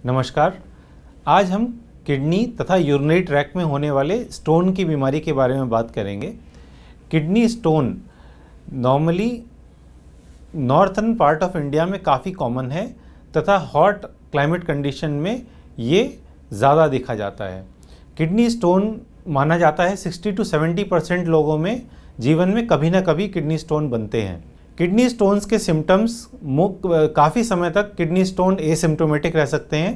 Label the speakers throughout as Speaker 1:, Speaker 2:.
Speaker 1: नमस्कार। आज हम किडनी तथा यूरिनरी ट्रैक्ट में होने वाले स्टोन की बीमारी के बारे में बात करेंगे। Kidney stone normally northern part of India में काफ़ी कॉमन है तथा हॉट क्लाइमेट कंडीशन में ये ज़्यादा देखा जाता है। किडनी स्टोन माना जाता है 60 to 70% लोगों में जीवन में कभी ना कभी किडनी स्टोन बनते हैं। किडनी स्टोन्स के सिम्टम्स काफ़ी समय तक किडनी स्टोन एसिम्प्टोमेटिक रह सकते हैं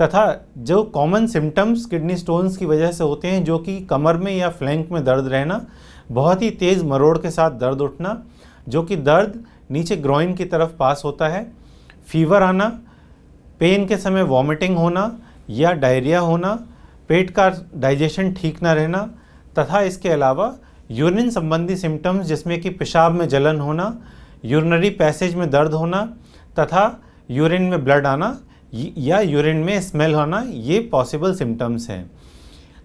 Speaker 1: तथा जो कॉमन सिम्टम्स किडनी स्टोन्स की वजह से होते हैं, जो कि कमर में या फ्लैंक में दर्द रहना, बहुत ही तेज़ मरोड़ के साथ दर्द उठना, जो कि दर्द नीचे ग्रोइन की तरफ पास होता है, फीवर आना, पेन के समय वॉमिटिंग होना या डायरिया होना, पेट का डाइजेशन ठीक ना रहना तथा इसके अलावा यूरिन संबंधी सिम्टम्स जिसमें कि पेशाब में जलन होना, यूरिनरी पैसेज में दर्द होना तथा यूरिन में ब्लड आना या यूरिन में स्मेल होना, ये पॉसिबल सिम्टम्स हैं।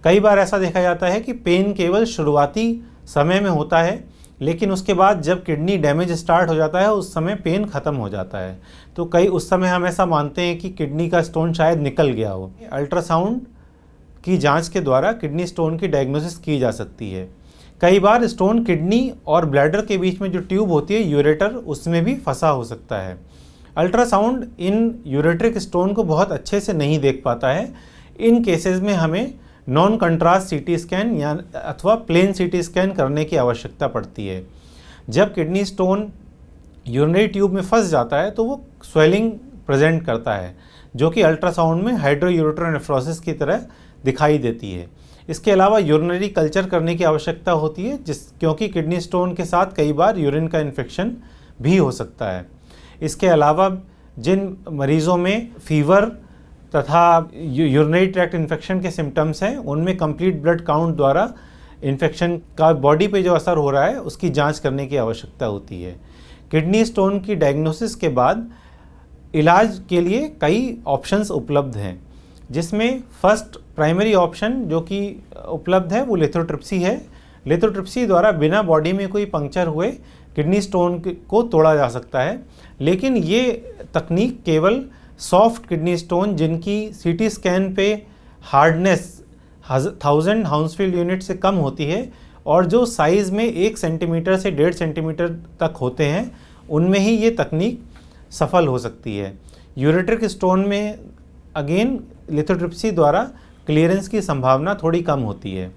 Speaker 1: कई बार ऐसा देखा जाता है कि पेन केवल शुरुआती समय में होता है, लेकिन उसके बाद जब किडनी डैमेज स्टार्ट हो जाता है उस समय पेन ख़त्म हो जाता है। तो उस समय हम ऐसा मानते हैं कि किडनी का स्टोन शायद निकल गया हो। अल्ट्रासाउंड की जांच के द्वारा किडनी स्टोन की डायग्नोसिस की जा सकती है। कई बार स्टोन किडनी और ब्लैडर के बीच में जो ट्यूब होती है यूरेटर, उसमें भी फंसा हो सकता है। अल्ट्रासाउंड इन यूरेट्रिक स्टोन को बहुत अच्छे से नहीं देख पाता है। इन केसेस में हमें नॉन कंट्रास्ट सीटी स्कैन या अथवा प्लेन सीटी स्कैन करने की आवश्यकता पड़ती है। जब किडनी स्टोन यूरिनरी ट्यूब में फंस जाता है तो वो स्वेलिंग प्रेजेंट करता है, जो कि अल्ट्रासाउंड में हाइड्रोयूरेटरोनेफ्रोसिस की तरह दिखाई देती है। इसके अलावा यूरिनरी कल्चर करने की आवश्यकता होती है, क्योंकि किडनी स्टोन के साथ कई बार यूरिन का इन्फेक्शन भी हो सकता है। इसके अलावा जिन मरीज़ों में फीवर तथा यूरिनरी ट्रैक्ट इन्फेक्शन के सिम्टम्स हैं, उनमें कंप्लीट ब्लड काउंट द्वारा इन्फेक्शन का बॉडी पे जो असर हो रहा है उसकी जांच करने की आवश्यकता होती है। किडनी स्टोन की डायग्नोसिस के बाद इलाज के लिए कई ऑप्शंस उपलब्ध हैं, जिसमें फर्स्ट प्राइमरी ऑप्शन जो कि उपलब्ध है वो लिथोट्रिप्सी है। लिथोट्रिप्सी द्वारा बिना बॉडी में कोई पंक्चर हुए किडनी स्टोन को तोड़ा जा सकता है, लेकिन ये तकनीक केवल सॉफ्ट किडनी स्टोन जिनकी सीटी स्कैन पे हार्डनेस 1000 हाउंसफील्ड यूनिट से कम होती है और जो साइज़ में 1 सेंटीमीटर से 1.5 सेंटीमीटर तक होते हैं, उनमें ही ये तकनीक सफल हो सकती है। यूरेट्रिक स्टोन में अगेन लिथोट्रिप्सी द्वारा क्लियरेंस की संभावना थोड़ी कम होती है।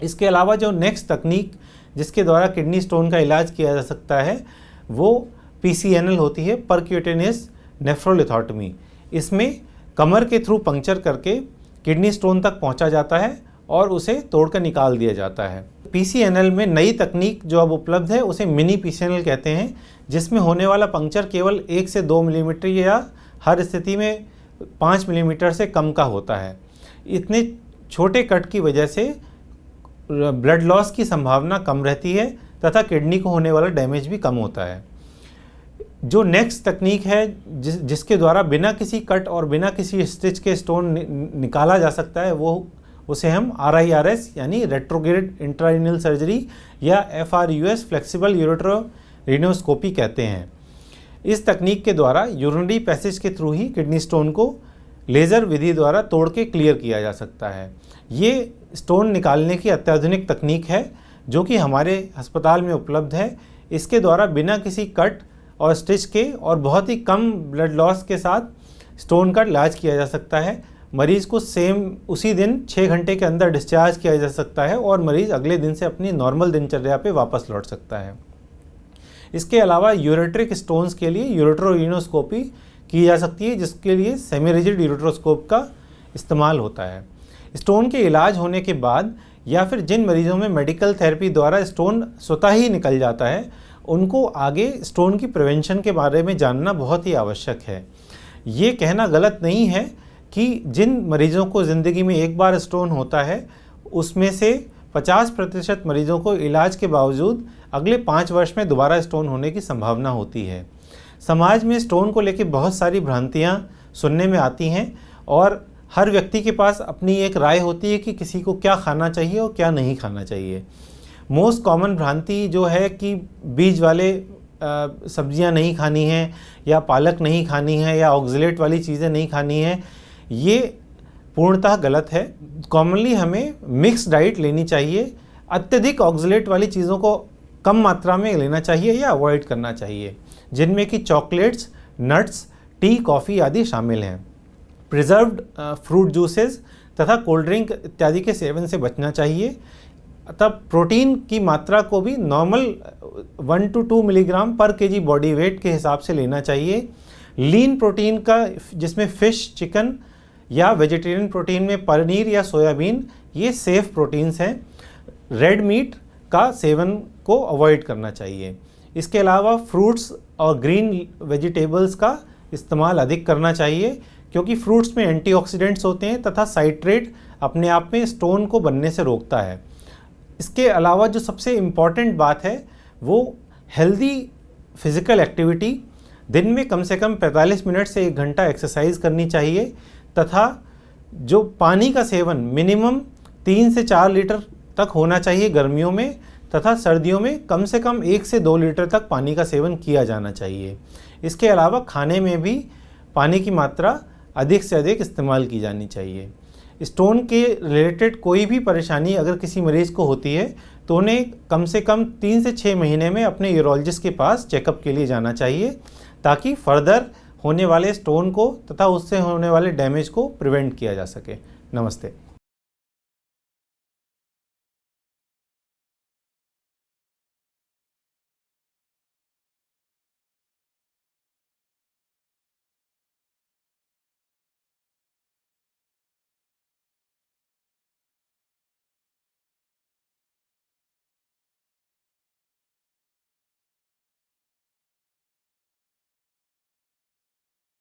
Speaker 1: इसके अलावा जो नेक्स्ट तकनीक जिसके द्वारा किडनी स्टोन का इलाज किया जा सकता है वो PCNL होती है, परक्यूटेनियस नेफ्रोलिथोटमी। इसमें कमर के थ्रू पंक्चर करके किडनी स्टोन तक पहुंचा जाता है और उसे तोड़कर निकाल दिया जाता है। PCNL में नई तकनीक जो अब उपलब्ध है उसे मिनी PCNL कहते हैं, जिसमें होने वाला पंक्चर केवल 1 से 2 मिलीमीटर या हर स्थिति में 5 मिलीमीटर से कम का होता है। इतने छोटे कट की वजह से ब्लड लॉस की संभावना कम रहती है तथा किडनी को होने वाला डैमेज भी कम होता है। जो नेक्स्ट तकनीक है जिसके द्वारा बिना किसी कट और बिना किसी स्टिच के स्टोन निकाला जा सकता है, वो उसे हम RIRS यानी रेट्रोग्रेड इंट्रारेनल सर्जरी या FRUS फ्लेक्सिबल यूरेट्रोरिनोस्कोपी कहते हैं। इस तकनीक के द्वारा यूरिनरी पैसेज के थ्रू ही किडनी स्टोन को लेज़र विधि द्वारा तोड़ के क्लियर किया जा सकता है। ये स्टोन निकालने की अत्याधुनिक तकनीक है जो कि हमारे अस्पताल में उपलब्ध है। इसके द्वारा बिना किसी कट और स्टिच के और बहुत ही कम ब्लड लॉस के साथ स्टोन का इलाज किया जा सकता है। मरीज़ को उसी दिन 6 घंटे के अंदर डिस्चार्ज किया जा सकता है और मरीज़ अगले दिन से अपनी नॉर्मल दिनचर्या पे वापस लौट सकता है। इसके अलावा यूरेट्रिक स्टोन्स के लिए यूरेट्रोरिनोस्कोपी की जा सकती है, जिसके लिए सेमी रिजिड यूरेट्रोस्कोप का इस्तेमाल होता है। स्टोन के इलाज होने के बाद या फिर जिन मरीजों में मेडिकल थेरेपी द्वारा स्टोन स्वतः ही निकल जाता है, उनको आगे स्टोन की प्रिवेंशन के बारे में जानना बहुत ही आवश्यक है। ये कहना गलत नहीं है कि जिन मरीजों को ज़िंदगी में एक बार स्टोन होता है उसमें से 50% मरीजों को इलाज के बावजूद अगले 5 वर्ष में दोबारा स्टोन होने की संभावना होती है। समाज में स्टोन को लेकर बहुत सारी भ्रांतियाँ सुनने में आती हैं और हर व्यक्ति के पास अपनी एक राय होती है कि किसी को क्या खाना चाहिए और क्या नहीं खाना चाहिए। मोस्ट कॉमन भ्रांति जो है कि बीज वाले सब्जियां नहीं खानी हैं या पालक नहीं खानी है या ऑक्सलेट वाली चीज़ें नहीं खानी हैं, ये पूर्णतः गलत है। कॉमनली हमें मिक्स डाइट लेनी चाहिए। अत्यधिक ऑक्सलेट वाली चीज़ों को कम मात्रा में लेना चाहिए या अवॉइड करना चाहिए, जिनमें कि चॉकलेट्स, नट्स, टी, कॉफ़ी आदि शामिल हैं। प्रिजर्व्ड फ्रूट जूसेस तथा कोल्ड ड्रिंक इत्यादि के सेवन से बचना चाहिए। तब प्रोटीन की मात्रा को भी नॉर्मल 1 to 2 मिलीग्राम पर केजी बॉडी वेट के हिसाब से लेना चाहिए। लीन प्रोटीन का, जिसमें फ़िश, चिकन या वेजिटेरियन प्रोटीन में पनीर या सोयाबीन, ये सेफ प्रोटीन्स हैं। रेड मीट का सेवन को अवॉइड करना चाहिए। इसके अलावा फ्रूट्स और ग्रीन वेजिटेबल्स का इस्तेमाल अधिक करना चाहिए, क्योंकि फ्रूट्स में एंटीऑक्सीडेंट्स होते हैं तथा साइट्रेट अपने आप में स्टोन को बनने से रोकता है। इसके अलावा जो सबसे इम्पॉर्टेंट बात है वो हेल्दी फिज़िकल एक्टिविटी। दिन में कम से कम 45 मिनट से 1 घंटा एक्सरसाइज करनी चाहिए तथा जो पानी का सेवन मिनिमम 3 से 4 लीटर तक होना चाहिए गर्मियों में, तथा सर्दियों में कम से कम 1 से 2 लीटर तक पानी का सेवन किया जाना चाहिए। इसके अलावा खाने में भी पानी की मात्रा अधिक से अधिक इस्तेमाल की जानी चाहिए। स्टोन के रिलेटेड कोई भी परेशानी अगर किसी मरीज़ को होती है तो उन्हें कम से कम 3 से 6 महीने में अपने यूरोलॉजिस्ट के पास चेकअप के लिए जाना चाहिए, ताकि फर्दर होने वाले स्टोन को तथा उससे होने वाले डैमेज को प्रिवेंट किया जा सके। नमस्ते।